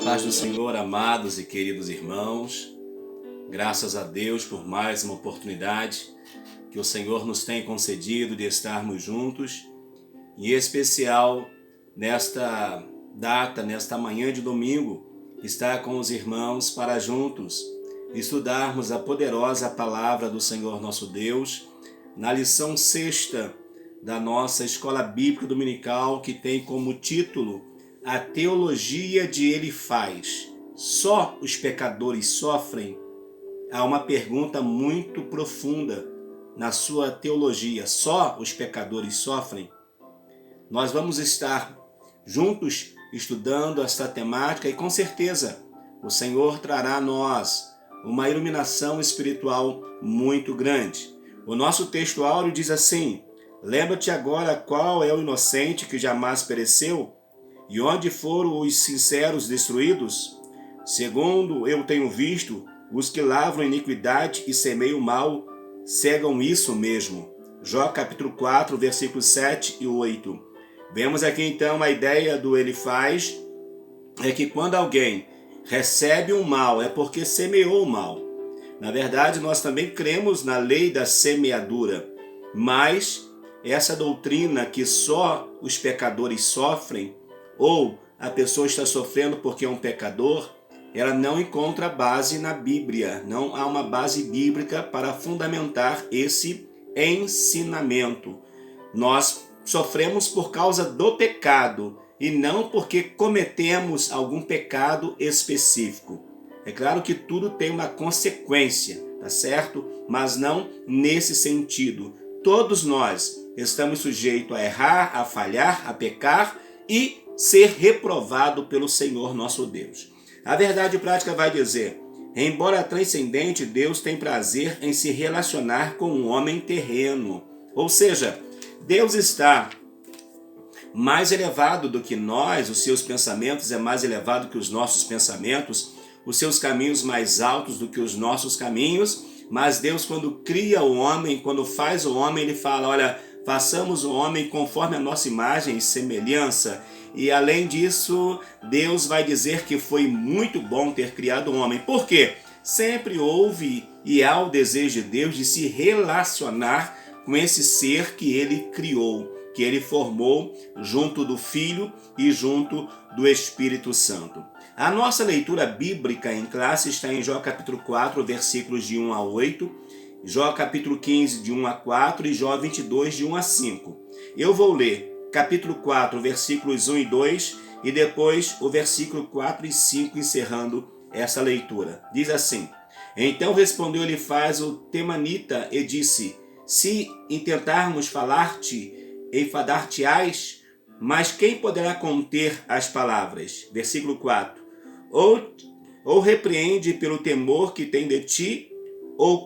paz do Senhor, amados e queridos irmãos, graças a Deus por mais uma oportunidade que o Senhor nos tem concedido de estarmos juntos, em especial nesta data, nesta manhã de domingo, estar com os irmãos para juntos estudarmos a poderosa palavra do Senhor nosso Deus, na lição 6ª da nossa Escola Bíblica Dominical, que tem como título A Teologia de Elifaz. Só os pecadores sofrem? Há uma pergunta muito profunda na sua teologia. Só os pecadores sofrem? Nós vamos estar juntos estudando esta temática e com certeza o Senhor trará a nós uma iluminação espiritual muito grande. O nosso texto áureo diz assim: lembra-te agora qual é o inocente que jamais pereceu, e onde foram os sinceros destruídos? Segundo eu tenho visto, os que lavram iniquidade e semeiam mal, cegam isso mesmo. Jó capítulo 4, versículos 7 e 8. Vemos aqui então a ideia do Elifaz, é que quando alguém recebe um mal é porque semeou o mal. Na verdade, nós também cremos na lei da semeadura, mas essa doutrina que só os pecadores sofrem, ou a pessoa está sofrendo porque é um pecador, ela não encontra base na Bíblia. Não há uma base bíblica para fundamentar esse ensinamento. Nós sofremos por causa do pecado e não porque cometemos algum pecado específico. É claro que tudo tem uma consequência, tá certo? Mas não nesse sentido. Todos nós estamos sujeitos a errar, a falhar, a pecar e ser reprovado pelo Senhor nosso Deus. A verdade prática vai dizer: embora transcendente, Deus tem prazer em se relacionar com um homem terreno. Ou seja, Deus está mais elevado do que nós, os seus pensamentos é mais elevado que os nossos pensamentos, os seus caminhos mais altos do que os nossos caminhos, mas Deus, quando cria o homem, quando faz o homem, ele fala: olha, façamos o homem conforme a nossa imagem e semelhança. E além disso, Deus vai dizer que foi muito bom ter criado o homem. Por quê? Sempre houve e há o desejo de Deus de se relacionar com esse ser que ele criou, que ele formou junto do Filho e junto do Espírito Santo. A nossa leitura bíblica em classe está em Jó capítulo 4, versículos de 1 a 8, Jó capítulo 15, de 1 a 4 e Jó 22, de 1 a 5. Eu vou ler capítulo 4, versículos 1 e 2 e depois o versículo 4 e 5, encerrando essa leitura. Diz assim: então respondeu Elifaz o temanita e disse: se intentarmos falar-te, enfadar-te-ás, mas quem poderá conter as palavras? Versículo 4. Ou repreende pelo temor que tem de ti, ou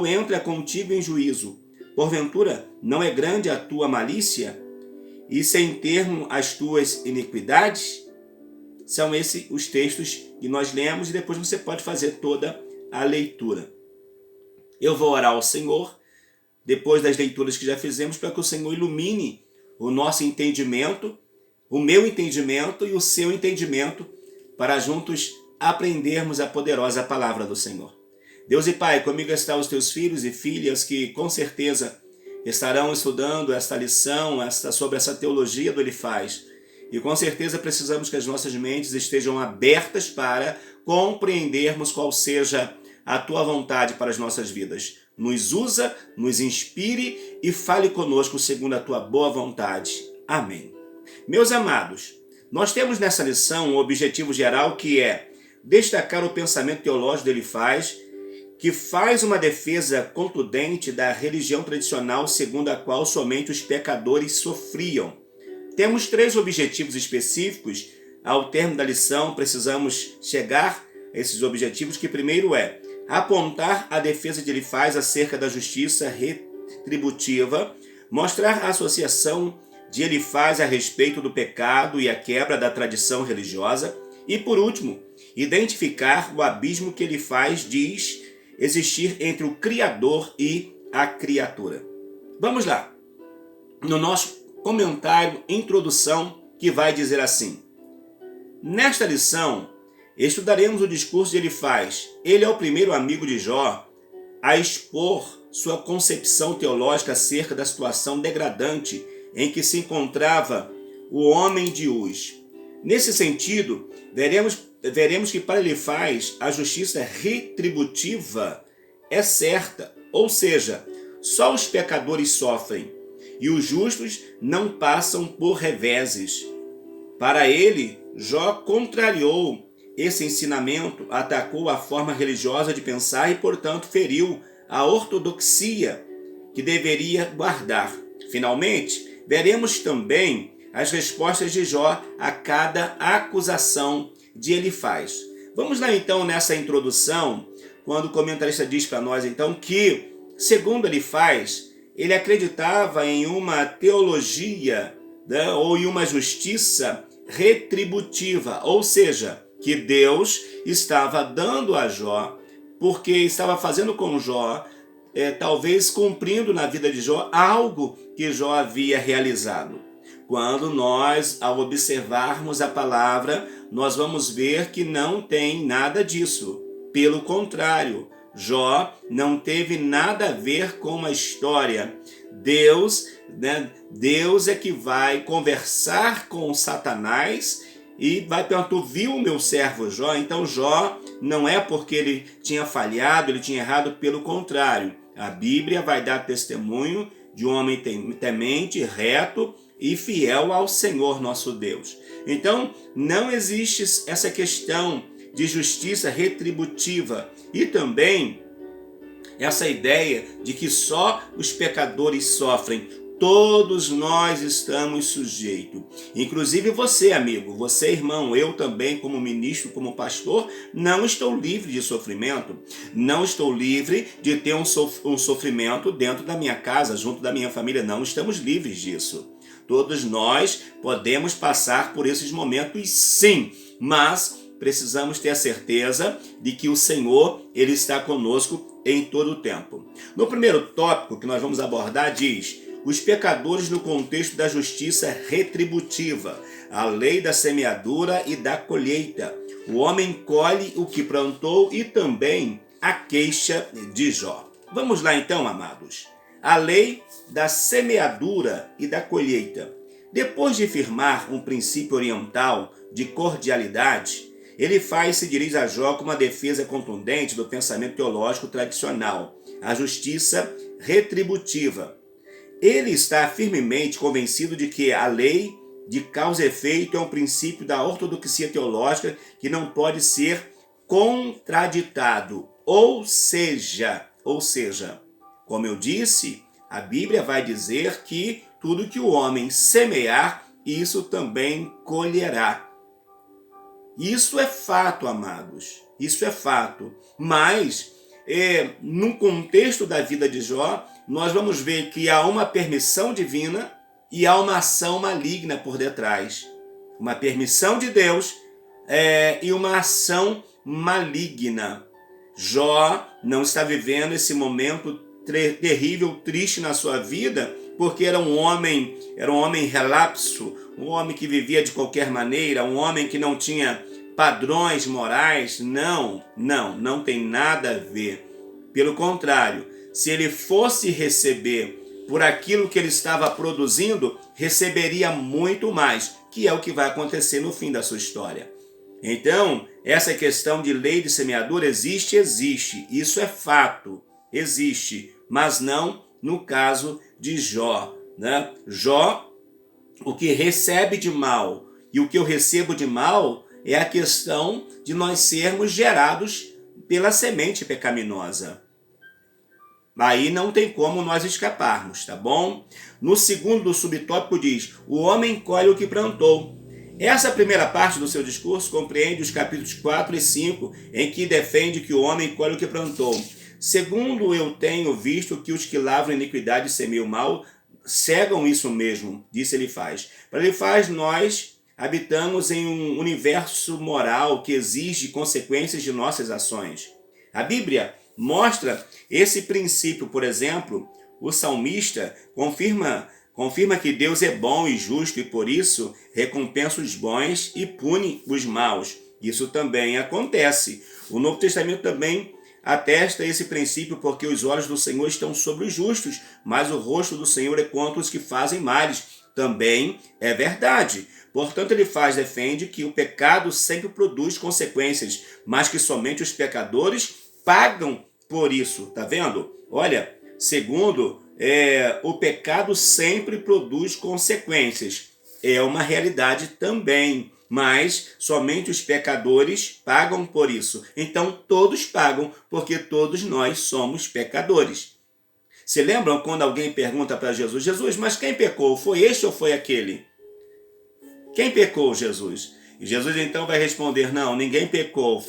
entra contigo em juízo. Porventura, não é grande a tua malícia, e sem termo as tuas iniquidades? São esses os textos que nós lemos e depois você pode fazer toda a leitura. Eu vou orar ao Senhor, depois das leituras que já fizemos, para que o Senhor ilumine o nosso entendimento, o meu entendimento e o seu entendimento, para juntos aprendermos a poderosa palavra do Senhor. Deus e Pai, comigo estão os teus filhos e filhas que com certeza estarão estudando esta lição, sobre essa teologia do Elifaz. E com certeza precisamos que as nossas mentes estejam abertas para compreendermos qual seja a tua vontade para as nossas vidas. Nos usa, nos inspire e fale conosco segundo a tua boa vontade. Amém. Meus amados, nós temos nessa lição um objetivo geral, que é destacar o pensamento teológico de Elifaz, que faz uma defesa contundente da religião tradicional segundo a qual somente os pecadores sofriam. Temos 3 objetivos específicos. Ao termo da lição, precisamos chegar a esses objetivos, que primeiro é apontar a defesa de Elifaz acerca da justiça retributiva, mostrar a associação de Elifaz a respeito do pecado e a quebra da tradição religiosa e, por último, identificar o abismo que Elifaz diz existir entre o Criador e a criatura. Vamos lá. No nosso comentário, introdução, que vai dizer assim: Nesta lição, estudaremos o discurso de Elifaz. Ele é o primeiro amigo de Jó a expor sua concepção teológica acerca da situação degradante em que se encontrava o homem de Uz. Nesse sentido, veremos que para Elifaz a justiça retributiva é certa, ou seja, só os pecadores sofrem e os justos não passam por reveses. Para ele, Jó contrariou esse ensinamento, atacou a forma religiosa de pensar e, portanto, feriu a ortodoxia que deveria guardar. Finalmente, veremos também as respostas de Jó a cada acusação de Elifaz. Vamos lá então nessa introdução, quando o comentarista diz para nós então que, segundo Elifaz, ele acreditava em uma teologia, né, ou em uma justiça retributiva, ou seja, que Deus estava dando a Jó, porque estava fazendo com Jó, talvez cumprindo na vida de Jó algo que Jó havia realizado. Quando nós, ao observarmos a palavra, nós vamos ver que não tem nada disso. Pelo contrário, Jó não teve nada a ver com a história. Deus é que vai conversar com Satanás e vai perguntar: tu viu o meu servo Jó? Então Jó não é porque ele tinha falhado, ele tinha errado, pelo contrário. A Bíblia vai dar testemunho de um homem temente, reto e fiel ao Senhor nosso Deus. Então não existe essa questão de justiça retributiva e também essa ideia de que só os pecadores sofrem. Todos nós estamos sujeitos. Inclusive você, amigo, você, irmão, eu também, como ministro, como pastor, não estou livre de sofrimento. Não estou livre de ter um sofrimento dentro da minha casa, junto da minha família. Não estamos livres disso. Todos nós podemos passar por esses momentos, sim, mas precisamos ter a certeza de que o Senhor, Ele está conosco em todo o tempo. No primeiro tópico que nós vamos abordar, diz: os pecadores no contexto da justiça retributiva, a lei da semeadura e da colheita. O homem colhe o que plantou e também a queixa de Jó. Vamos lá então, amados. A lei da semeadura e da colheita. Depois de firmar um princípio oriental de cordialidade, Elifaz se dirige a Jó com uma defesa contundente do pensamento teológico tradicional, a justiça retributiva. Ele está firmemente convencido de que a lei de causa e efeito é um princípio da ortodoxia teológica que não pode ser contraditado. Ou seja, como eu disse, a Bíblia vai dizer que tudo que o homem semear, isso também colherá. Isso é fato, amados. Isso é fato. Mas, no contexto da vida de Jó, nós vamos ver que há uma permissão divina e há uma ação maligna por detrás. Uma permissão de Deus e uma ação maligna. Jó não está vivendo esse momento terrível, triste na sua vida, porque era um homem relapso, um homem que vivia de qualquer maneira, um homem que não tinha padrões morais. Não tem nada a ver. Pelo contrário, se ele fosse receber por aquilo que ele estava produzindo, receberia muito mais, que é o que vai acontecer no fim da sua história. Então, essa questão de lei de semeadura existe. Isso é fato, existe, mas não no caso de Jó, né? Jó, o que recebe de mal e o que eu recebo de mal é a questão de nós sermos gerados pela semente pecaminosa. Aí não tem como nós escaparmos, tá bom? No segundo subtópico diz: o homem colhe o que plantou. Essa primeira parte do seu discurso compreende os capítulos 4 e 5, em que defende que o homem colhe o que plantou. Segundo eu tenho visto que os que lavram iniquidade e semeiam mal, cegam isso mesmo, disse Elifaz. Para Elifaz, nós habitamos em um universo moral que exige consequências de nossas ações. A Bíblia mostra esse princípio. Por exemplo, o salmista confirma confirma que Deus é bom e justo e por isso recompensa os bons e pune os maus. Isso também acontece. O Novo Testamento também atesta esse princípio, porque os olhos do Senhor estão sobre os justos, mas o rosto do Senhor é contra os que fazem males. Também é verdade. Portanto, ele defende que o pecado sempre produz consequências, mas que somente os pecadores pagam por isso. Tá vendo? Olha, segundo, o pecado sempre produz consequências. É uma realidade também, mas somente os pecadores pagam por isso. Então, todos pagam, porque todos nós somos pecadores. Se lembram quando alguém pergunta para Jesus, Jesus, mas quem pecou? Foi este ou foi aquele? Quem pecou, Jesus? E Jesus então vai responder, não, ninguém pecou,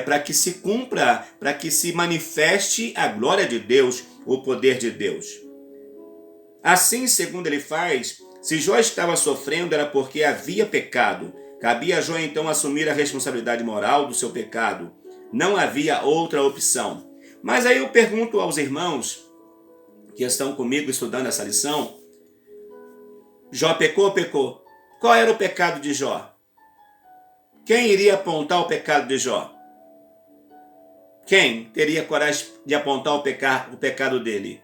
para que se cumpra, para que se manifeste a glória de Deus, o poder de Deus. Assim, segundo ele faz, se Jó estava sofrendo era porque havia pecado. Cabia a Jó então assumir a responsabilidade moral do seu pecado. Não havia outra opção. Mas aí eu pergunto aos irmãos que estão comigo estudando essa lição, Jó pecou ou pecou? Qual era o pecado de Jó? Quem iria apontar o pecado de Jó? Quem teria coragem de apontar o pecado dele?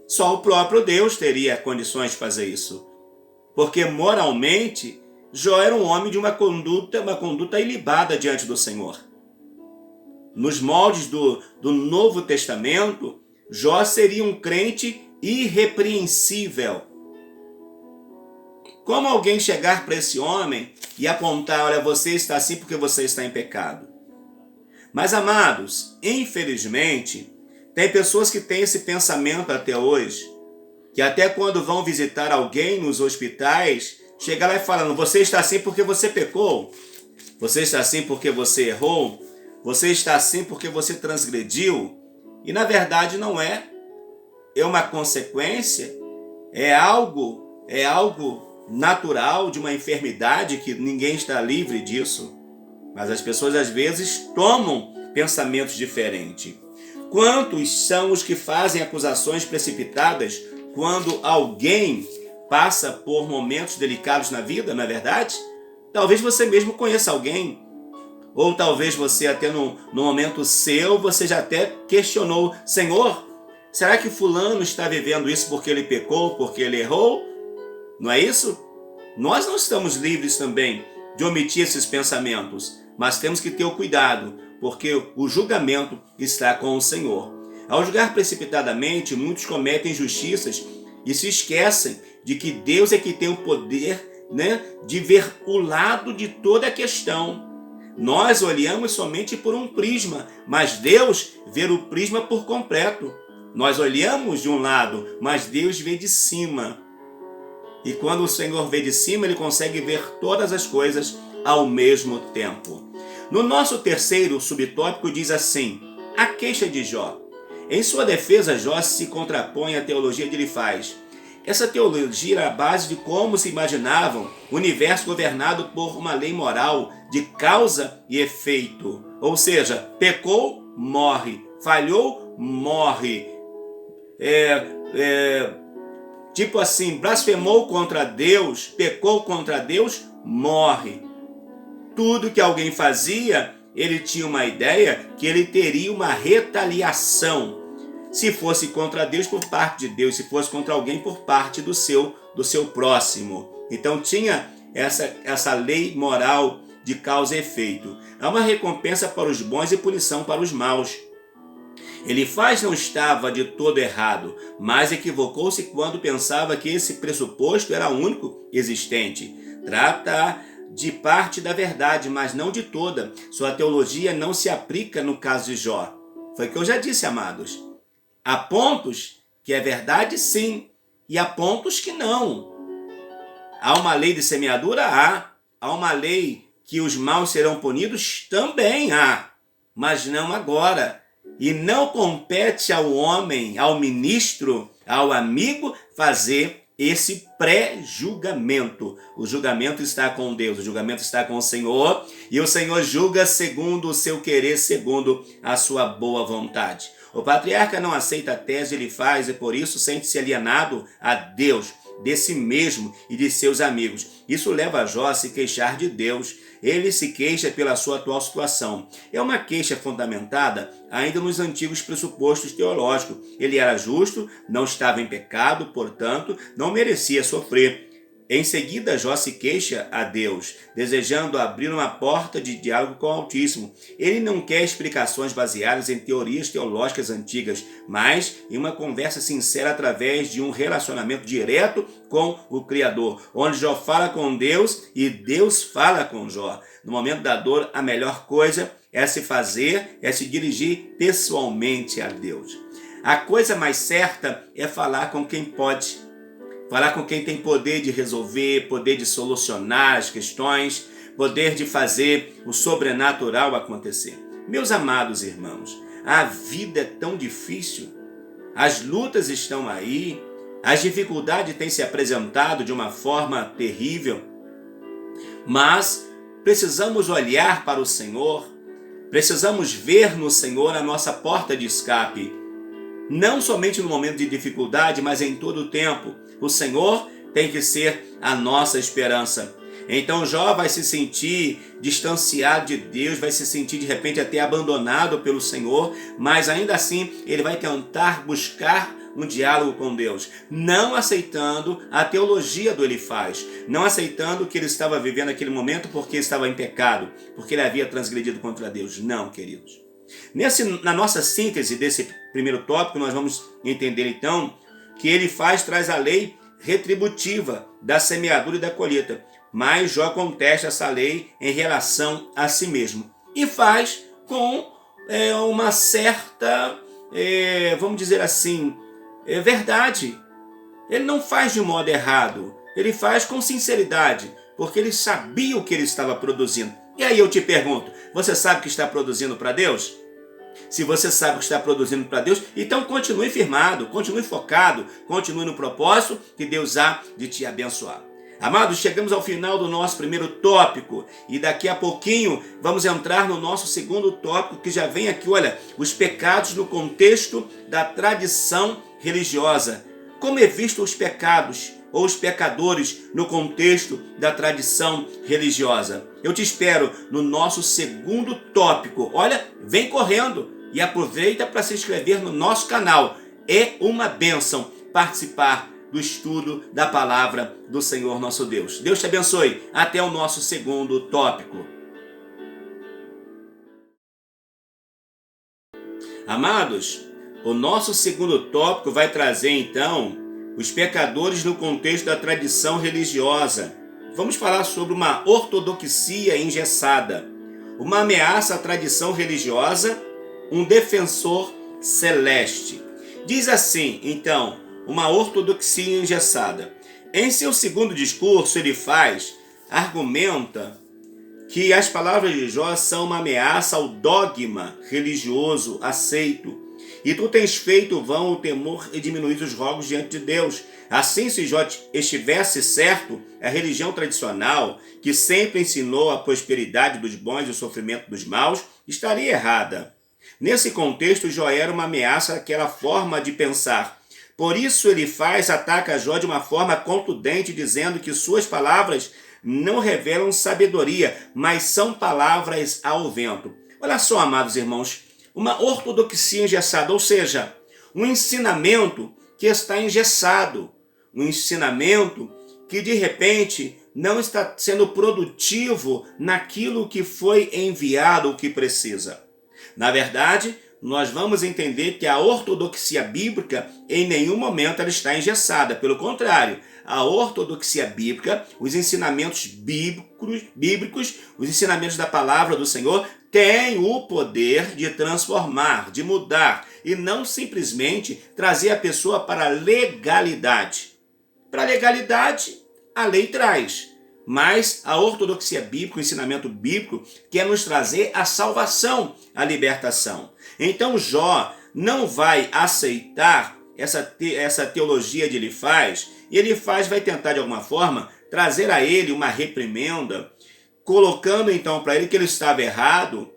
Só o próprio Deus teria condições de fazer isso. Porque moralmente, Jó era um homem de uma conduta ilibada diante do Senhor. Nos moldes do Novo Testamento, Jó seria um crente irrepreensível. Como alguém chegar para esse homem e apontar, olha, você está assim porque você está em pecado? Mas, amados, infelizmente, tem pessoas que têm esse pensamento até hoje, que até quando vão visitar alguém nos hospitais, chega lá e falam, você está assim porque você pecou? Você está assim porque você errou? Você está assim porque você transgrediu? E na verdade não é. É uma consequência, é algo natural de uma enfermidade que ninguém está livre disso. Mas as pessoas às vezes tomam pensamentos diferentes. Quantos são os que fazem acusações precipitadas quando alguém passa por momentos delicados na vida, não é verdade? Talvez você mesmo conheça alguém. Ou talvez você até no momento seu, você já até questionou, Senhor, será que fulano está vivendo isso porque ele pecou, porque ele errou? Não é isso? Nós não estamos livres também de omitir esses pensamentos, mas temos que ter o cuidado, porque o julgamento está com o Senhor. Ao julgar precipitadamente, muitos cometem injustiças e se esquecem de que Deus é que tem o poder, de ver o lado de toda a questão. Nós olhamos somente por um prisma, mas Deus vê o prisma por completo. Nós olhamos de um lado, mas Deus vê de cima. E quando o Senhor vê de cima, Ele consegue ver todas as coisas ao mesmo tempo. No nosso terceiro subtópico diz assim, a queixa de Jó. Em sua defesa, Jó se contrapõe à teologia de Elifaz. Essa teologia era a base de como se imaginavam o universo governado por uma lei moral de causa e efeito. Ou seja, pecou, morre. Falhou, morre. Tipo assim, blasfemou contra Deus, pecou contra Deus, morre. Tudo que alguém fazia, ele tinha uma ideia que ele teria uma retaliação. Se fosse contra Deus, por parte de Deus. Se fosse contra alguém, por parte do seu próximo. Então tinha essa lei moral de causa e efeito. Há uma recompensa para os bons e punição para os maus. Elifaz não estava de todo errado, mas equivocou-se quando pensava que esse pressuposto era o único existente. Trata de parte da verdade, mas não de toda. Sua teologia não se aplica no caso de Jó. Foi o que eu já disse, amados. Há pontos que é verdade, sim, e há pontos que não. Há uma lei de semeadura? Há uma lei que os maus serão punidos? Também há, mas não agora. E não compete ao homem, ao ministro, ao amigo, fazer esse pré-julgamento. O julgamento está com Deus, o julgamento está com o Senhor, e o Senhor julga segundo o seu querer, segundo a sua boa vontade. O patriarca não aceita a tese de Elifaz e por isso sente-se alienado a Deus, de si mesmo e de seus amigos. Isso leva Jó a se queixar de Deus. Ele se queixa pela sua atual situação. É uma queixa fundamentada ainda nos antigos pressupostos teológicos. Ele era justo, não estava em pecado, portanto, não merecia sofrer. Em seguida, Jó se queixa a Deus, desejando abrir uma porta de diálogo com o Altíssimo. Ele não quer explicações baseadas em teorias teológicas antigas, mas em uma conversa sincera através de um relacionamento direto com o Criador, onde Jó fala com Deus e Deus fala com Jó. No momento da dor, a melhor coisa é se dirigir pessoalmente a Deus. A coisa mais certa é falar com quem pode. Falar com quem tem poder de resolver, poder de solucionar as questões, poder de fazer o sobrenatural acontecer. Meus amados irmãos, a vida é tão difícil, as lutas estão aí, as dificuldades têm se apresentado de uma forma terrível, mas precisamos olhar para o Senhor, precisamos ver no Senhor a nossa porta de escape, não somente no momento de dificuldade, mas em todo o tempo. O Senhor tem que ser a nossa esperança. Então Jó vai se sentir distanciado de Deus, vai se sentir de repente até abandonado pelo Senhor, mas ainda assim ele vai tentar buscar um diálogo com Deus, não aceitando a teologia do Elifaz, não aceitando que ele estava vivendo aquele momento porque estava em pecado, porque ele havia transgredido contra Deus. Não, queridos. Na nossa síntese desse primeiro tópico, nós vamos entender então que Elifaz traz a lei retributiva da semeadura e da colheita, mas Jó contesta essa lei em relação a si mesmo e faz com uma certa, vamos dizer assim, verdade. Ele não faz de modo errado, ele faz com sinceridade, porque ele sabia o que ele estava produzindo. E aí eu te pergunto, você sabe o que está produzindo para Deus? Se você sabe o que está produzindo para Deus, então continue firmado, continue focado, continue no propósito que Deus há de te abençoar. Amados, chegamos ao final do nosso primeiro tópico e daqui a pouquinho vamos entrar no nosso segundo tópico, que já vem aqui, olha, os pecados no contexto da tradição religiosa. Como é visto os pecados ou os pecadores no contexto da tradição religiosa? Eu te espero no nosso segundo tópico. Olha, vem correndo e aproveita para se inscrever no nosso canal. É uma bênção participar do estudo da palavra do Senhor nosso Deus. Deus te abençoe. Até o nosso segundo tópico. Amados, o nosso segundo tópico vai trazer então os pecadores no contexto da tradição religiosa. Vamos falar sobre uma ortodoxia engessada, uma ameaça à tradição religiosa, um defensor celeste. Diz assim, então, uma ortodoxia engessada. Em seu segundo discurso, Elifaz argumenta que as palavras de Jó são uma ameaça ao dogma religioso aceito. E tu tens feito vão o temor e diminuído os rogos diante de Deus. Assim, se Jó estivesse certo, a religião tradicional, que sempre ensinou a prosperidade dos bons e o sofrimento dos maus, estaria errada. Nesse contexto, Jó era uma ameaça àquela forma de pensar. Por isso, Elifaz ataca Jó de uma forma contundente, dizendo que suas palavras não revelam sabedoria, mas são palavras ao vento. Olha só, amados irmãos, uma ortodoxia engessada, ou seja, um ensinamento que está engessado, um ensinamento que de repente não está sendo produtivo naquilo que foi enviado, o que precisa. Na verdade, nós vamos entender que a ortodoxia bíblica em nenhum momento ela está engessada. Pelo contrário, a ortodoxia bíblica, os ensinamentos bíblicos, os ensinamentos da palavra do Senhor, têm o poder de transformar, de mudar e não simplesmente trazer a pessoa para a legalidade. Para a legalidade, a lei traz. Mas a ortodoxia bíblica, o ensinamento bíblico, quer nos trazer a salvação, a libertação. Então Jó não vai aceitar essa teologia de Elifaz, e Elifaz vai tentar de alguma forma trazer a ele uma reprimenda, colocando então para ele que ele estava errado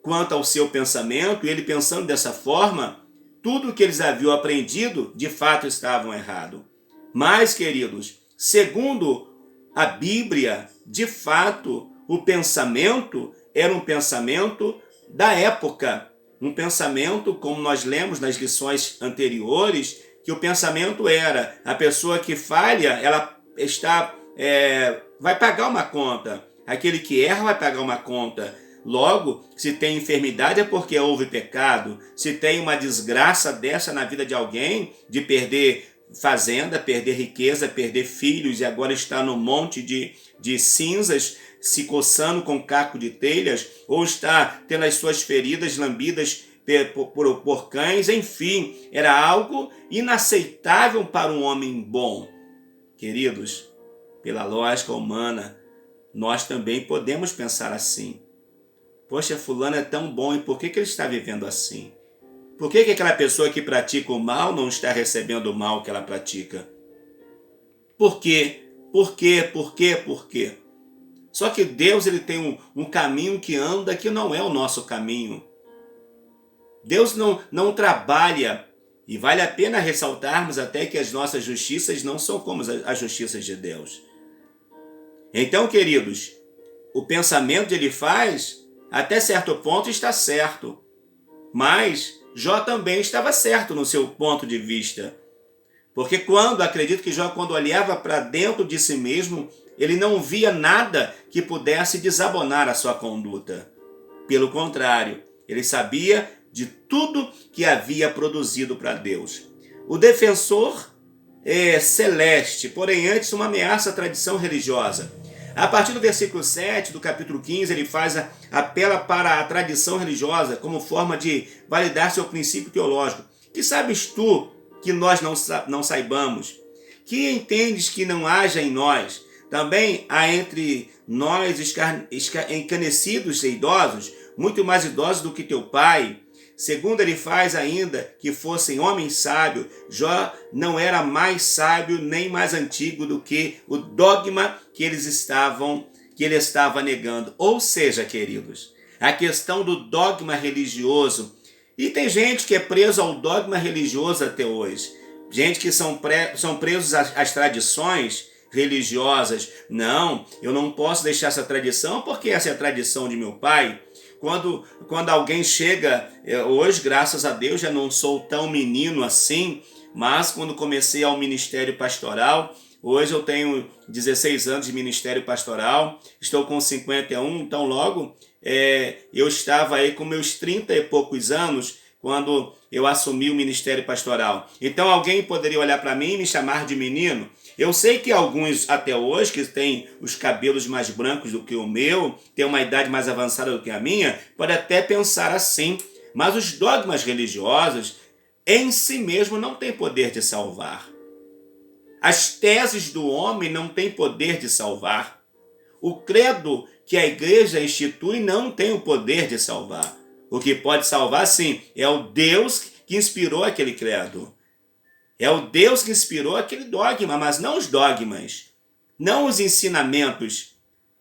quanto ao seu pensamento, e ele pensando dessa forma, tudo que eles haviam aprendido, de fato estavam errados. Mas, queridos, segundo a Bíblia, de fato, o pensamento era um pensamento da época. Um pensamento, como nós lemos nas lições anteriores, que o pensamento era a pessoa que falha, ela vai pagar uma conta. Aquele que erra vai pagar uma conta. Logo, se tem enfermidade é porque houve pecado. Se tem uma desgraça dessa na vida de alguém, de perder fazenda, perder riqueza, perder filhos e agora está no monte de cinzas, se coçando com caco de telhas, ou está tendo as suas feridas lambidas por cães, enfim, era algo inaceitável para um homem bom. Queridos, pela lógica humana, nós também podemos pensar assim. Poxa, fulano é tão bom, e por que ele está vivendo assim? Por que aquela pessoa que pratica o mal não está recebendo o mal que ela pratica? Por quê? Por quê? Por quê? Por quê? Só que Deus ele tem um caminho que anda que não é o nosso caminho. Deus não trabalha, e vale a pena ressaltarmos até que as nossas justiças não são como as justiças de Deus. Então, queridos, o pensamento que ele faz, até certo ponto está certo, mas Jó também estava certo no seu ponto de vista. Porque acredito que Jó, quando olhava para dentro de si mesmo, ele não via nada que pudesse desabonar a sua conduta. Pelo contrário, ele sabia de tudo que havia produzido para Deus. O defensor é celeste, porém antes uma ameaça à tradição religiosa. A partir do versículo 7 do capítulo 15, ele apela para a tradição religiosa como forma de validar seu princípio teológico. Que sabes tu que nós não saibamos? Que entendes que não haja em nós? Também há entre nós encanecidos e idosos, muito mais idosos do que teu pai. Segundo ele faz ainda que fossem homens sábios, Jó não era mais sábio nem mais antigo do que o dogma que ele estava negando. Ou seja, queridos, a questão do dogma religioso. E tem gente que é preso ao dogma religioso até hoje. Gente que são presos às tradições religiosas. Não, eu não posso deixar essa tradição porque essa é a tradição de meu pai. Quando alguém chega, hoje, graças a Deus, já não sou tão menino assim, mas quando comecei ao ministério pastoral, hoje eu tenho 16 anos de ministério pastoral, estou com 51, então logo eu estava aí com meus 30 e poucos anos, quando eu assumi o ministério pastoral. Então alguém poderia olhar para mim e me chamar de menino? Eu sei que alguns até hoje, que têm os cabelos mais brancos do que o meu, têm uma idade mais avançada do que a minha, podem até pensar assim. Mas os dogmas religiosos, em si mesmo, não têm poder de salvar. As teses do homem não têm poder de salvar. O credo que a igreja institui não tem o poder de salvar. O que pode salvar, sim, é o Deus que inspirou aquele credo. É o Deus que inspirou aquele dogma, mas não os dogmas, não os ensinamentos.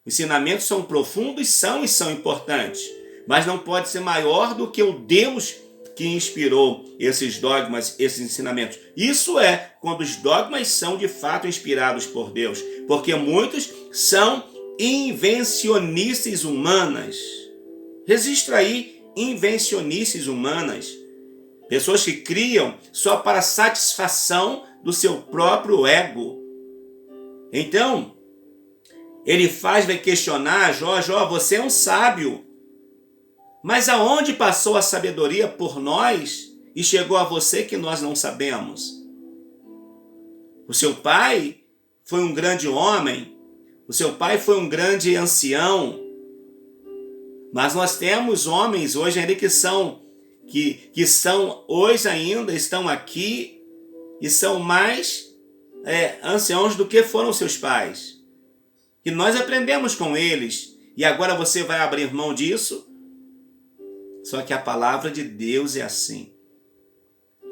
Os ensinamentos são profundos, e são importantes, mas não pode ser maior do que o Deus que inspirou esses dogmas, esses ensinamentos. Isso é quando os dogmas são de fato inspirados por Deus, porque muitos são invencionices humanas. Registra aí, invencionices humanas. Pessoas que criam só para satisfação do seu próprio ego. Então, ele vai questionar Jó: você é um sábio. Mas aonde passou a sabedoria por nós e chegou a você que nós não sabemos? O seu pai foi um grande homem, o seu pai foi um grande ancião, mas nós temos homens hoje ainda que são hoje ainda estão aqui e são mais anciãos do que foram seus pais. E nós aprendemos com eles. E agora você vai abrir mão disso? Só que a palavra de Deus é assim.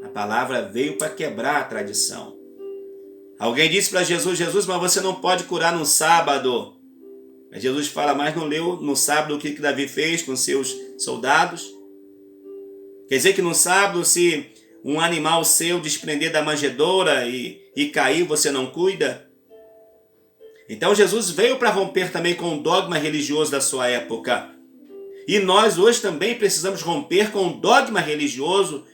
A palavra veio para quebrar a tradição. Alguém disse para Jesus: mas você não pode curar no sábado. Mas Jesus fala: mas não leu no sábado o que Davi fez com seus soldados? Quer dizer que no sábado, se um animal seu desprender da manjedoura e cair, você não cuida? Então Jesus veio para romper também com o dogma religioso da sua época. E nós hoje também precisamos romper com o dogma religioso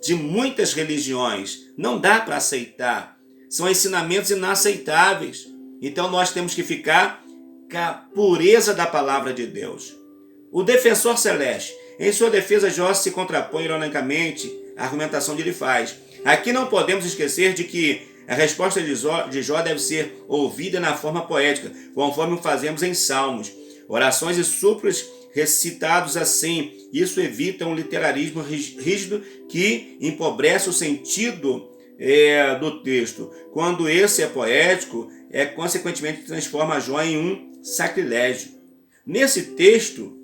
de muitas religiões. Não dá para aceitar. São ensinamentos inaceitáveis. Então nós temos que ficar com a pureza da palavra de Deus. O defensor celeste, em sua defesa, Jó se contrapõe ironicamente à argumentação que ele faz. Aqui não podemos esquecer de que a resposta de Jó deve ser ouvida na forma poética, conforme fazemos em Salmos. Orações e súplicas recitados assim. Isso evita um literarismo rígido que empobrece o sentido do texto. Quando esse é poético, consequentemente transforma Jó em um sacrilégio. Nesse texto,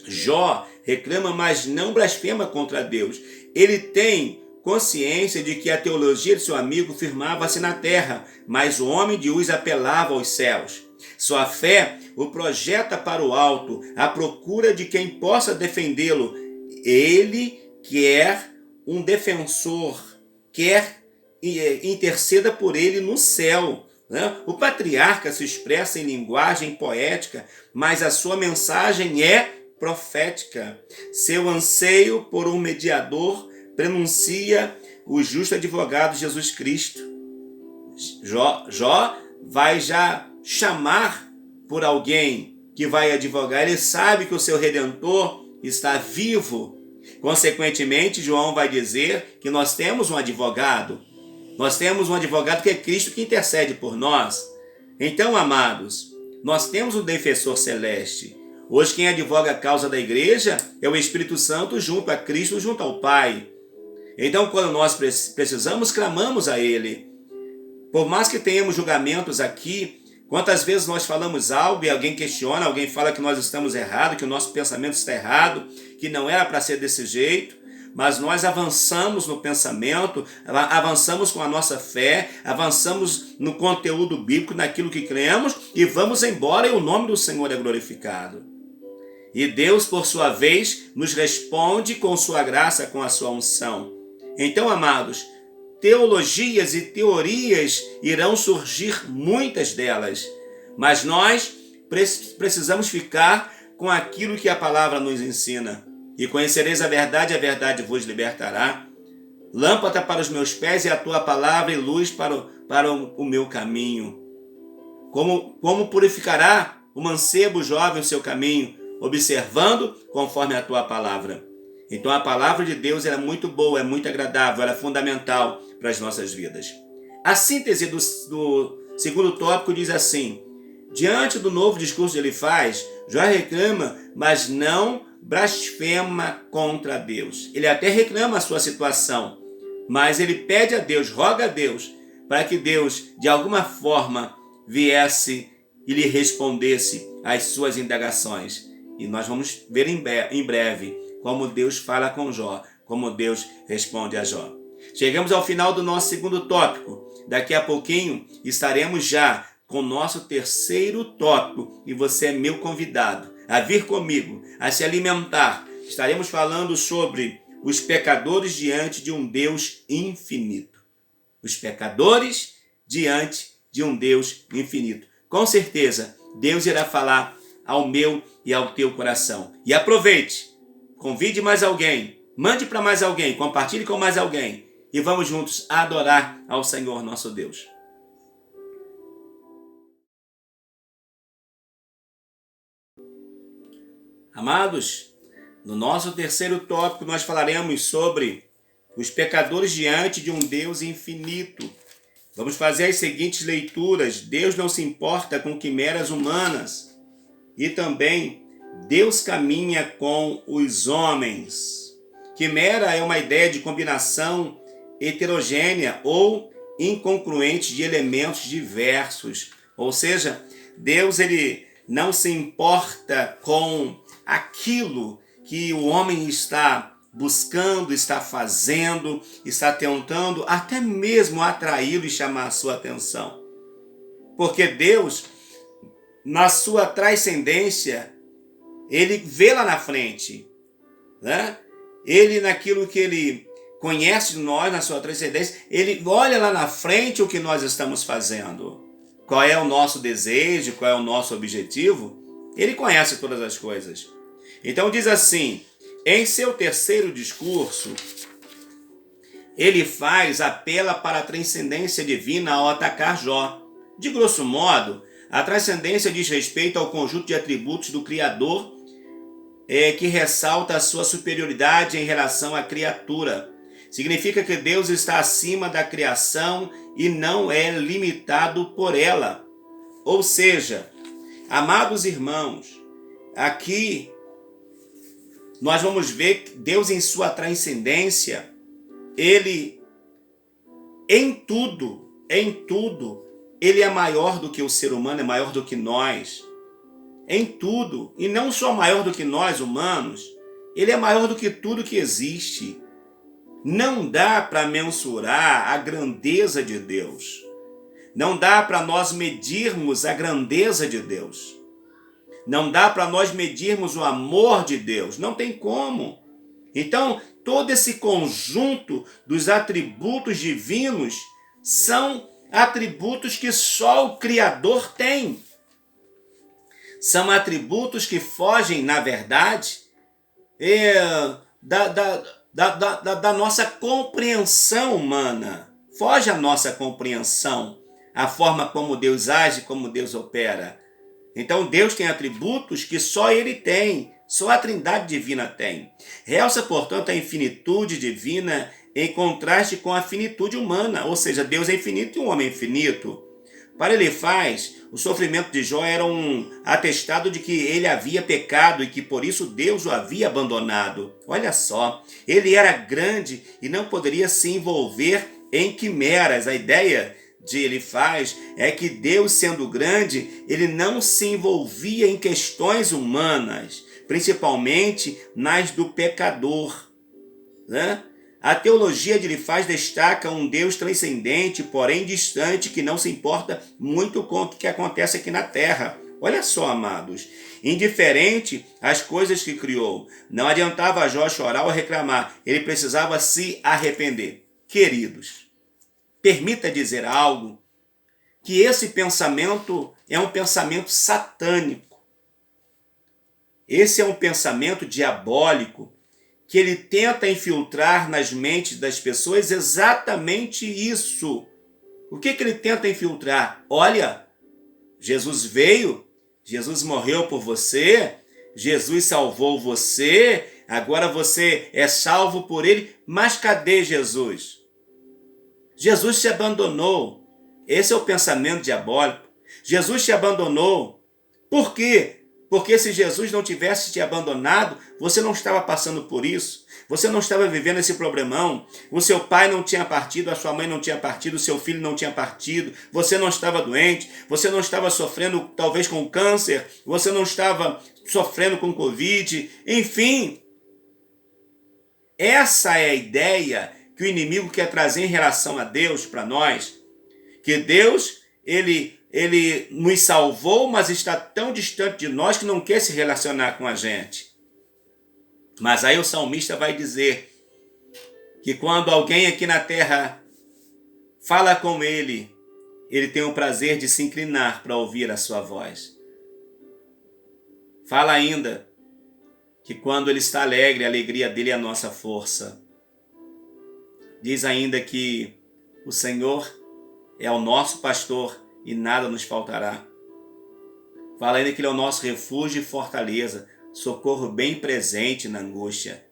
Jó reclama, mas não blasfema contra Deus. Ele tem consciência de que a teologia de seu amigo firmava-se na terra, mas o homem de Uz apelava aos céus. Sua fé o projeta para o alto, à procura de quem possa defendê-lo. Ele quer um defensor, quer interceda por ele no céu. O patriarca se expressa em linguagem poética, mas a sua mensagem é profética. Seu anseio por um mediador prenuncia o justo advogado Jesus Cristo. Jó vai já chamar por alguém que vai advogar. Ele sabe que o seu Redentor está vivo. Consequentemente, João vai dizer que nós temos um advogado. Nós temos um advogado que é Cristo, que intercede por nós. Então, amados, nós temos um defensor celeste. Hoje quem advoga a causa da igreja é o Espírito Santo junto a Cristo, junto ao Pai. Então, quando nós precisamos, clamamos a Ele. Por mais que tenhamos julgamentos aqui, quantas vezes nós falamos algo e alguém questiona, alguém fala que nós estamos errados, que o nosso pensamento está errado, que não era para ser desse jeito, mas nós avançamos no pensamento, avançamos com a nossa fé, avançamos no conteúdo bíblico, naquilo que cremos e vamos embora e o nome do Senhor é glorificado. E Deus, por sua vez, nos responde com sua graça, com a sua unção. Então, amados, teologias e teorias irão surgir, muitas delas, mas nós precisamos ficar com aquilo que a palavra nos ensina. E conhecereis a verdade vos libertará. Lâmpada para os meus pés e a tua palavra e luz para o meu caminho. Como purificará o mancebo jovem o seu caminho, observando conforme a tua palavra. Então a palavra de Deus é muito boa, é muito agradável, ela é fundamental para as nossas vidas. A síntese do segundo tópico diz assim: diante do novo discurso que ele faz, Jó reclama, mas não blasfema contra Deus. Ele até reclama a sua situação, mas ele pede a Deus, roga a Deus, para que Deus, de alguma forma, viesse e lhe respondesse às suas indagações. E nós vamos ver em breve como Deus fala com Jó, como Deus responde a Jó. Chegamos ao final do nosso segundo tópico. Daqui a pouquinho estaremos já com o nosso terceiro tópico e você é meu convidado a vir comigo, a se alimentar. Estaremos falando sobre os pecadores diante de um Deus infinito. Os pecadores diante de um Deus infinito. Com certeza, Deus irá falar ao meu e ao teu coração. E aproveite, convide mais alguém, mande para mais alguém, compartilhe com mais alguém e vamos juntos adorar ao Senhor nosso Deus. Amados, no nosso terceiro tópico nós falaremos sobre os pecadores diante de um Deus infinito. Vamos fazer as seguintes leituras. Deus não se importa com quimeras humanas. E também, Deus caminha com os homens. Quimera é uma ideia de combinação heterogênea ou incongruente de elementos diversos. Ou seja, Deus ele não se importa com aquilo que o homem está buscando, está fazendo, está tentando até mesmo atraí-lo e chamar a sua atenção. Porque Deus, na sua transcendência, ele vê lá na frente, né? Ele naquilo que ele conhece nós na sua transcendência, ele olha lá na frente o que nós estamos fazendo. Qual é o nosso desejo, qual é o nosso objetivo? Ele conhece todas as coisas. Então diz assim, em seu terceiro discurso, ele apela para a transcendência divina ao atacar Jó. De grosso modo, a transcendência diz respeito ao conjunto de atributos do Criador que ressalta a sua superioridade em relação à criatura. Significa que Deus está acima da criação e não é limitado por ela. Ou seja, amados irmãos, aqui nós vamos ver que Deus em sua transcendência, ele em tudo, ele é maior do que o ser humano, é maior do que nós. Em tudo, e não só maior do que nós humanos, ele é maior do que tudo que existe. Não dá para mensurar a grandeza de Deus. Não dá para nós medirmos a grandeza de Deus. Não dá para nós medirmos o amor de Deus. Não tem como. Então, todo esse conjunto dos atributos divinos são atributos que só o Criador tem. São atributos que fogem, na verdade, da nossa compreensão humana. Foge a nossa compreensão, a forma como Deus age, como Deus opera. Então Deus tem atributos que só Ele tem, só a Trindade Divina tem. Realça, portanto, a infinitude divina em contraste com a finitude humana, ou seja, Deus é infinito e um homem é infinito. Para Elifaz, o sofrimento de Jó era um atestado de que ele havia pecado e que por isso Deus o havia abandonado. Olha só, ele era grande e não poderia se envolver em quimeras. A ideia de Elifaz é que Deus, sendo grande, ele não se envolvia em questões humanas, principalmente nas do pecador, né? A teologia de Elifaz destaca um Deus transcendente, porém distante, que não se importa muito com o que acontece aqui na terra. Olha só, amados, indiferente às coisas que criou. Não adiantava Jó chorar ou reclamar, ele precisava se arrepender. Queridos, permita dizer algo, que esse pensamento é um pensamento satânico. Esse é um pensamento diabólico, que ele tenta infiltrar nas mentes das pessoas exatamente isso. O que ele tenta infiltrar? Olha, Jesus veio, Jesus morreu por você, Jesus salvou você, agora você é salvo por ele, mas cadê Jesus? Jesus te abandonou. Esse é o pensamento diabólico. Jesus te abandonou. Por quê? Porque se Jesus não tivesse te abandonado, você não estava passando por isso. Você não estava vivendo esse problemão. O seu pai não tinha partido, a sua mãe não tinha partido, o seu filho não tinha partido. Você não estava doente, você não estava sofrendo talvez com câncer, você não estava sofrendo com Covid. Enfim, essa é a ideia que o inimigo quer trazer em relação a Deus para nós. Que Deus, ele nos salvou, mas está tão distante de nós que não quer se relacionar com a gente. Mas aí o salmista vai dizer que quando alguém aqui na terra fala com ele, ele tem o prazer de se inclinar para ouvir a sua voz. Fala ainda que quando ele está alegre, a alegria dele é a nossa força. Diz ainda que o Senhor é o nosso pastor e nada nos faltará. Fala ainda que ele é o nosso refúgio e fortaleza, socorro bem presente na angústia.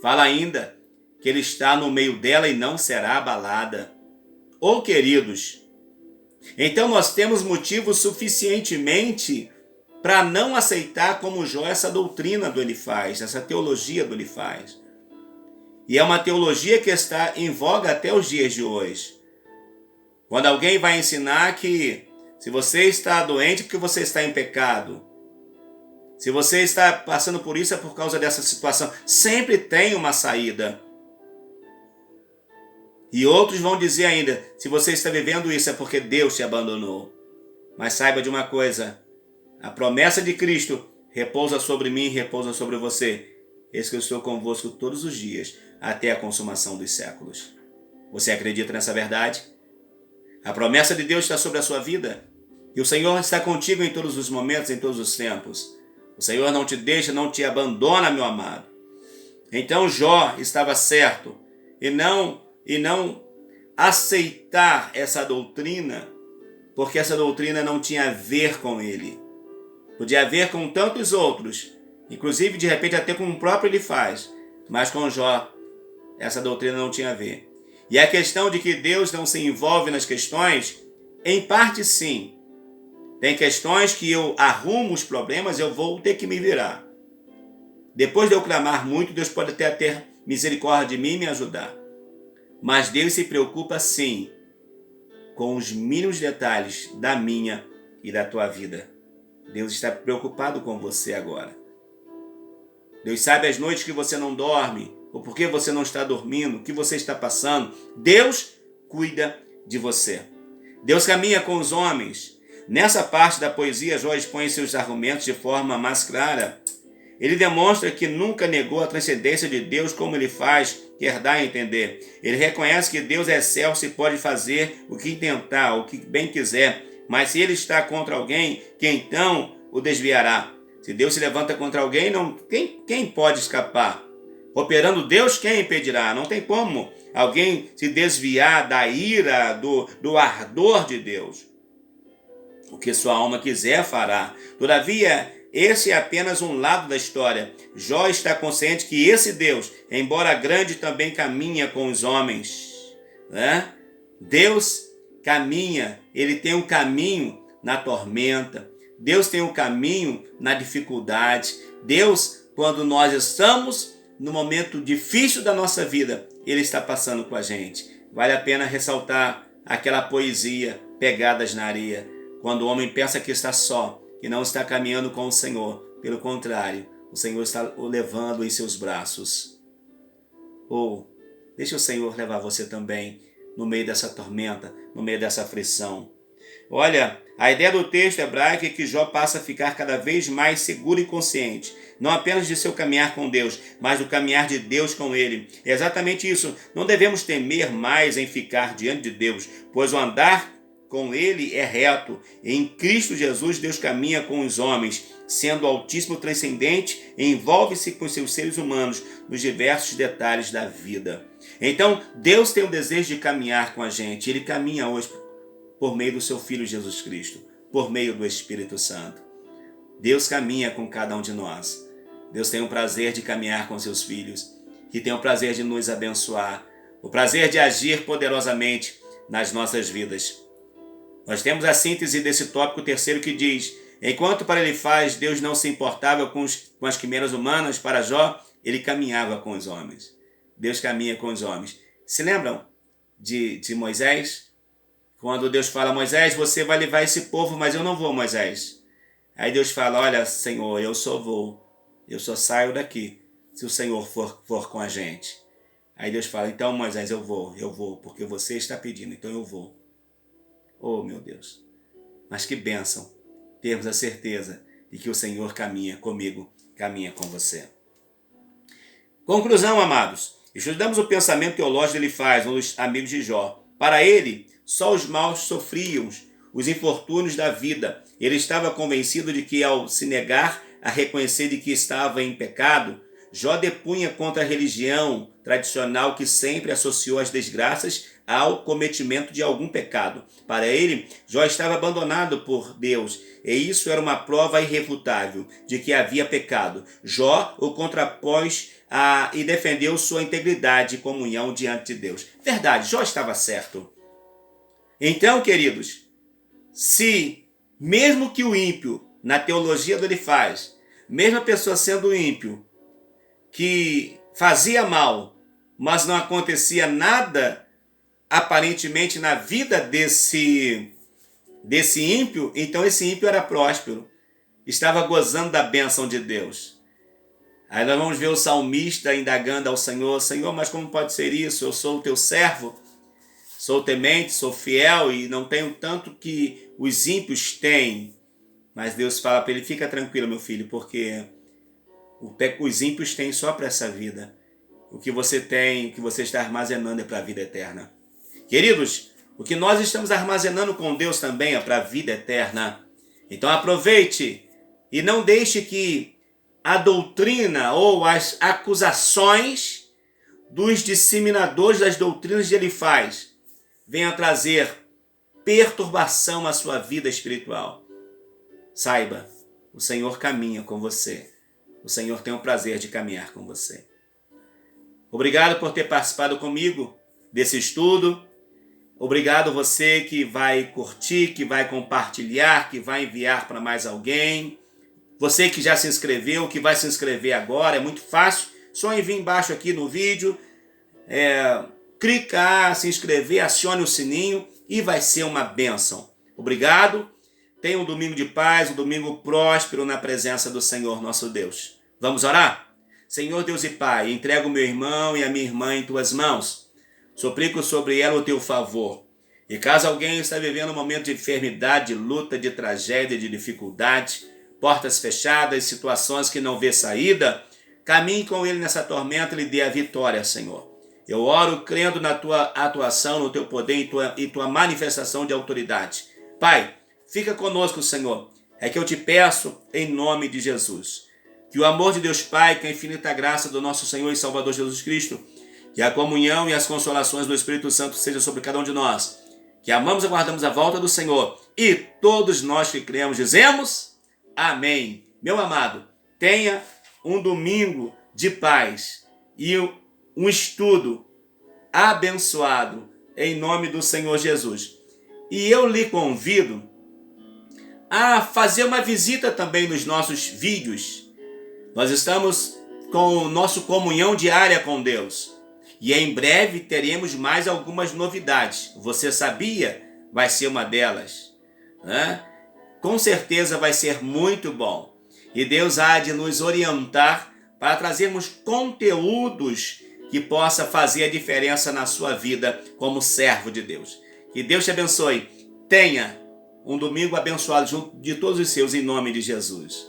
Fala ainda que ele está no meio dela e não será abalada. Oh, queridos, então nós temos motivo suficientemente para não aceitar como Jó essa doutrina do Elifaz, essa teologia do Elifaz. E é uma teologia que está em voga até os dias de hoje. Quando alguém vai ensinar que se você está doente é porque você está em pecado. Se você está passando por isso é por causa dessa situação. Sempre tem uma saída. E outros vão dizer ainda, se você está vivendo isso é porque Deus te abandonou. Mas saiba de uma coisa, a promessa de Cristo repousa sobre mim e repousa sobre você. Eis que eu estou convosco todos os dias, até a consumação dos séculos. Você acredita nessa verdade? A promessa de Deus está sobre a sua vida. E o Senhor está contigo em todos os momentos, em todos os tempos. O Senhor não te deixa, não te abandona, meu amado. Então Jó estava certo e não aceitar essa doutrina, porque essa doutrina não tinha a ver com ele. Podia haver com tantos outros, inclusive de repente até com o próprio Elifaz, mas com Jó essa doutrina não tinha a ver. E a questão de que Deus não se envolve nas questões, em parte sim. Tem questões que eu arrumo os problemas, eu vou ter que me virar. Depois de eu clamar muito, Deus pode até ter misericórdia de mim e me ajudar. Mas Deus se preocupa sim com os mínimos detalhes da minha e da tua vida. Deus está preocupado com você agora. Deus sabe as noites que você não dorme, ou por que você não está dormindo, o que você está passando. Deus cuida de você. Deus caminha com os homens. Nessa parte da poesia, Jó expõe seus argumentos de forma mais clara. Ele demonstra que nunca negou a transcendência de Deus como ele faz, quer dar a entender. Ele reconhece que Deus é excelso e pode fazer o que intentar, o que bem quiser. Mas se ele está contra alguém, que então o desviará? Se Deus se levanta contra alguém, quem pode escapar? Operando Deus, quem impedirá? Não tem como alguém se desviar da ira, do ardor de Deus. O que sua alma quiser fará. Todavia, esse é apenas um lado da história. Jó está consciente que esse Deus, embora grande, também caminha com os homens. Né? Deus caminha, ele tem um caminho na tormenta. Deus tem um caminho na dificuldade. Deus, quando nós estamos no momento difícil da nossa vida, ele está passando com a gente. Vale a pena ressaltar aquela poesia, Pegadas na Areia, quando o homem pensa que está só, que não está caminhando com o Senhor. Pelo contrário, o Senhor está o levando em seus braços. Ou, deixa o Senhor levar você também no meio dessa tormenta, no meio dessa aflição. Olha, a ideia do texto hebraico é que Jó passa a ficar cada vez mais seguro e consciente, não apenas de seu caminhar com Deus, mas do caminhar de Deus com ele. É exatamente isso. Não devemos temer mais em ficar diante de Deus, pois o andar com ele é reto. Em Cristo Jesus, Deus caminha com os homens, sendo o Altíssimo transcendente, envolve-se com seus seres humanos nos diversos detalhes da vida. Então, Deus tem o desejo de caminhar com a gente. Ele caminha hoje por meio do seu Filho Jesus Cristo, por meio do Espírito Santo. Deus caminha com cada um de nós. Deus tem o prazer de caminhar com seus filhos, que tem o prazer de nos abençoar, o prazer de agir poderosamente nas nossas vidas. Nós temos a síntese desse tópico terceiro que diz: enquanto para Elifaz Deus não se importava com as quimeras humanas, para Jó ele caminhava com os homens. Deus caminha com os homens. Se lembram de Moisés? Quando Deus fala: Moisés, você vai levar esse povo, mas eu não vou, Moisés. Aí Deus fala: olha, Senhor, eu só vou. Eu só saio daqui se o Senhor for com a gente. Aí Deus fala: então, Moisés, eu vou, porque você está pedindo, então eu vou. Oh, meu Deus! Mas que bênção termos a certeza de que o Senhor caminha comigo, caminha com você. Conclusão, amados. Estudamos o pensamento teológico que ele faz, um dos amigos de Jó. Para ele, só os maus sofriam os infortúnios da vida. Ele estava convencido de que, ao se negar a reconhecer de que estava em pecado, Jó depunha contra a religião tradicional que sempre associou as desgraças ao cometimento de algum pecado. Para ele, Jó estava abandonado por Deus, e isso era uma prova irrefutável de que havia pecado. Jó o contrapôs e defendeu sua integridade e comunhão diante de Deus. Verdade, Jó estava certo. Então, queridos, se mesmo que o ímpio, na teologia do Elifaz, mesmo a pessoa sendo ímpio, que fazia mal, mas não acontecia nada aparentemente na vida desse ímpio, então esse ímpio era próspero, estava gozando da bênção de Deus. Aí nós vamos ver o salmista indagando ao Senhor: Senhor, mas como pode ser isso? Eu sou o teu servo, sou temente, sou fiel e não tenho tanto que os ímpios têm. Mas Deus fala para ele: fica tranquilo, meu filho, porque os ímpios têm só para essa vida. o que você tem, o que você está armazenando é para a vida eterna. Queridos, o que nós estamos armazenando com Deus também é para a vida eterna. Então aproveite e não deixe que a doutrina ou as acusações dos disseminadores das doutrinas que ele faz venham trazer perturbação à sua vida espiritual. Saiba, o Senhor caminha com você. O Senhor tem o prazer de caminhar com você. Obrigado por ter participado comigo desse estudo. Obrigado você que vai curtir, que vai compartilhar, que vai enviar para mais alguém. Você que já se inscreveu, que vai se inscrever agora, é muito fácil. Só envie embaixo aqui no vídeo, clicar, se inscrever, acione o sininho e vai ser uma bênção. Obrigado. Tenha um domingo de paz, um domingo próspero na presença do Senhor nosso Deus. Vamos orar? Senhor Deus e Pai, entrego o meu irmão e a minha irmã em tuas mãos. Suplico sobre ela o teu favor. E caso alguém está vivendo um momento de enfermidade, de luta, de tragédia, de dificuldade, portas fechadas, situações que não vê saída, caminhe com ele nessa tormenta e lhe dê a vitória, Senhor. Eu oro crendo na tua atuação, no teu poder e tua manifestação de autoridade. Pai, fica conosco, Senhor. É que eu te peço em nome de Jesus. Que o amor de Deus Pai, que a infinita graça do nosso Senhor e Salvador Jesus Cristo, que a comunhão e as consolações do Espírito Santo sejam sobre cada um de nós, que amamos e aguardamos a volta do Senhor, e todos nós que cremos dizemos amém. Meu amado, tenha um domingo de paz e um estudo abençoado em nome do Senhor Jesus. E eu lhe convido a fazer uma visita também nos nossos vídeos. Nós estamos com o nosso comunhão diária com Deus. E em breve teremos mais algumas novidades. Você sabia? Vai ser uma delas. Né? Com certeza vai ser muito bom. E Deus há de nos orientar para trazermos conteúdos que possa fazer a diferença na sua vida como servo de Deus. Que Deus te abençoe. Tenha um domingo abençoado junto de todos os seus em nome de Jesus.